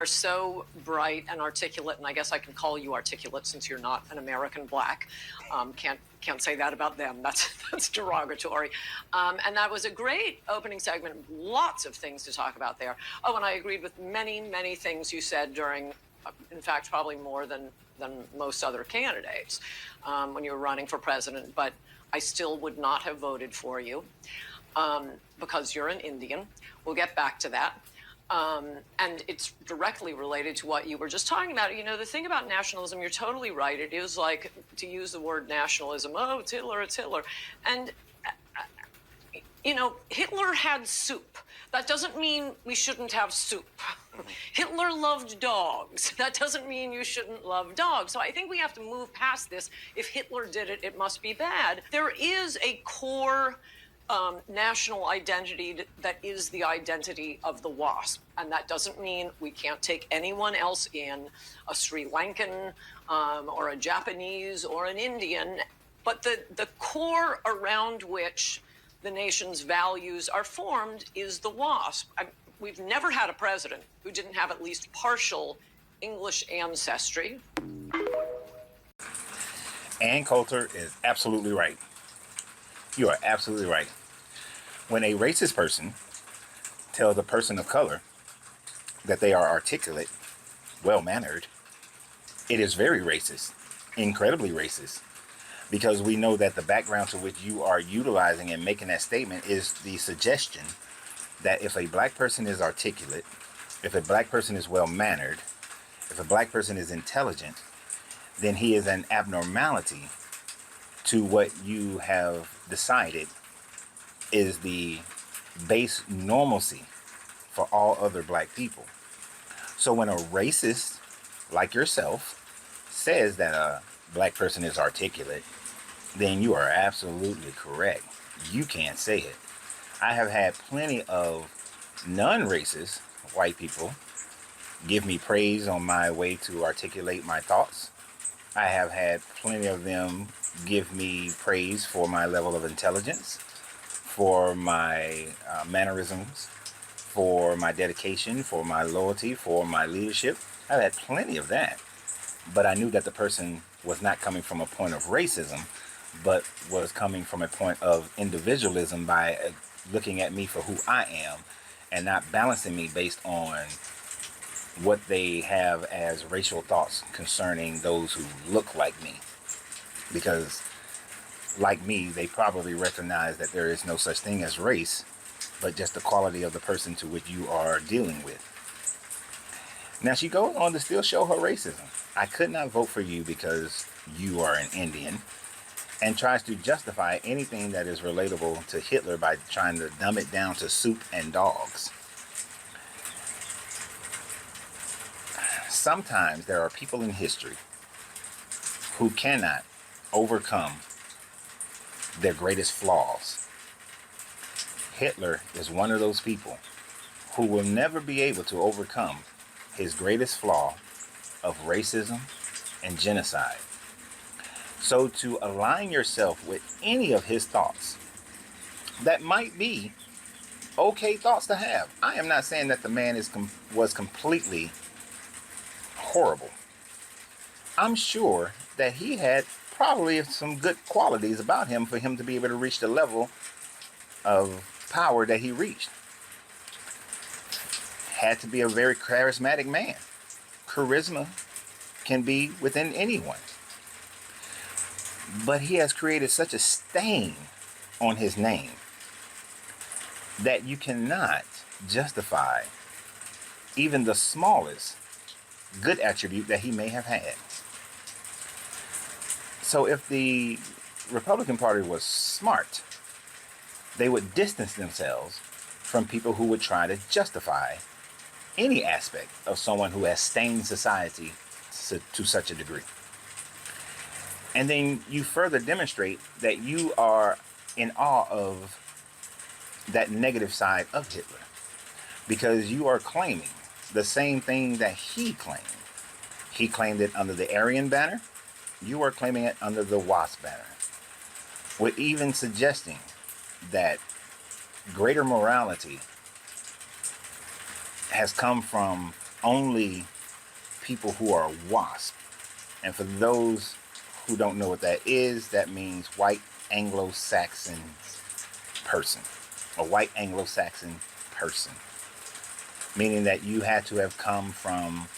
are so bright and articulate, and I guess I can call you articulate since you're not an American black. Can't say that about them. That's derogatory. And that was a great opening segment. Lots of things to talk about there. Oh, and I agreed with many things you said during, in fact, probably more than most other candidates when you were running for president. But I still would not have voted for you because you're an Indian. We'll get back to that. And it's directly related to what you were just talking about. You know, the thing about nationalism, you're totally right. It is like, to use the word nationalism, oh, it's Hitler, it's Hitler. And, you know, Hitler had soup. That doesn't mean we shouldn't have soup. Hitler loved dogs. That doesn't mean you shouldn't love dogs. So I think we have to move past this. If Hitler did it, it must be bad. There is a core national identity that is the identity of the WASP. And that doesn't mean we can't take anyone else in, a Sri Lankan or a Japanese or an Indian. But the core around which the nation's values are formed is the WASP. We've never had a president who didn't have at least partial English ancestry. Ann Coulter is absolutely right. You are absolutely right. When a racist person tells a person of color that they are articulate, well-mannered, it is very racist, incredibly racist, because we know that the background to which you are utilizing and making that statement is the suggestion that if a black person is articulate, if a black person is well-mannered, if a black person is intelligent, then he is an abnormality to what you have decided is the base normalcy for all other black people. So when a racist like yourself says that a black person is articulate, then you are absolutely correct. You can't say it. I have had plenty of non-racist white people give me praise on my way to articulate my thoughts. I have had plenty of them give me praise for my level of intelligence, for my mannerisms, for my dedication, for my loyalty, for my leadership. I've had plenty of that. But I knew that the person was not coming from a point of racism, but was coming from a point of individualism by looking at me for who I am and not balancing me based on what they have as racial thoughts concerning those who look like me. Because like me, they probably recognize that there is no such thing as race, but just the quality of the person to which you are dealing with. Now she goes on to still show her racism. I could not vote for you because you are an Indian, and tries to justify anything that is relatable to Hitler by trying to dumb it down to soup and dogs. Sometimes there are people in history who cannot overcome their greatest flaws. Hitler is one of those people who will never be able to overcome his greatest flaw of racism and genocide. So to align yourself with any of his thoughts that might be okay thoughts to have. I am not saying that the man was completely horrible. I'm sure that he had probably some good qualities about him for him to be able to reach the level of power that he reached. Had to be a very charismatic man. Charisma can be within anyone. But he has created such a stain on his name that you cannot justify even the smallest good attribute that he may have had. So if the Republican Party was smart, they would distance themselves from people who would try to justify any aspect of someone who has stained society to such a degree. And then you further demonstrate that you are in awe of that negative side of Hitler, because you are claiming the same thing that he claimed. He claimed it under the Aryan banner. You are claiming it under the WASP banner, with even suggesting that greater morality has come from only people who are WASP. And for those who don't know what that is, that means white Anglo-Saxon person. A white Anglo-Saxon person. Meaning that you had to have come from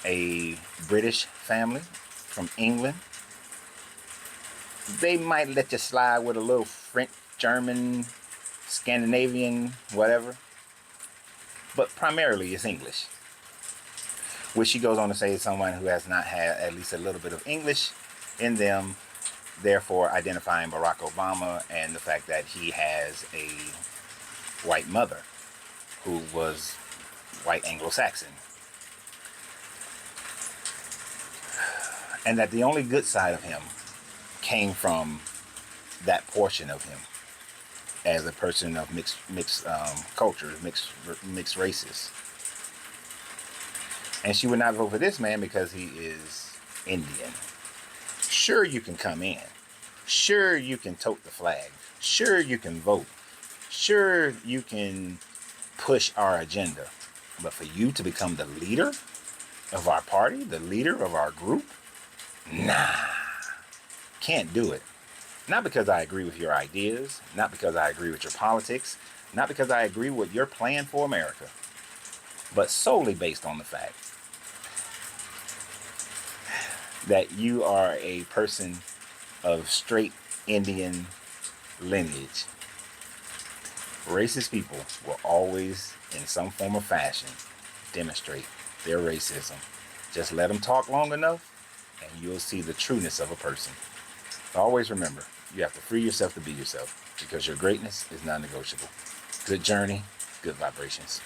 a British family, from England. They might let you slide with a little French, German, Scandinavian, whatever. But primarily it's English. Which she goes on to say is someone who has not had at least a little bit of English in them, therefore identifying Barack Obama and the fact that he has a white mother who was white Anglo-Saxon. And that the only good side of him came from that portion of him as a person of mixed cultures, mixed races. And she would not vote for this man because he is Indian. Sure, you can come in. Sure, you can tote the flag. Sure, you can vote. Sure, you can push our agenda. But for you to become the leader of our party, the leader of our group, nah, can't do it. Not because I agree with your ideas, not because I agree with your politics, not because I agree with your plan for America, but solely based on the fact that you are a person of straight Indian lineage. Racist people will always, in some form or fashion, demonstrate their racism. Just let them talk long enough, and you'll see the trueness of a person. Always remember, you have to free yourself to be yourself, because your greatness is non-negotiable. Good journey, good vibrations.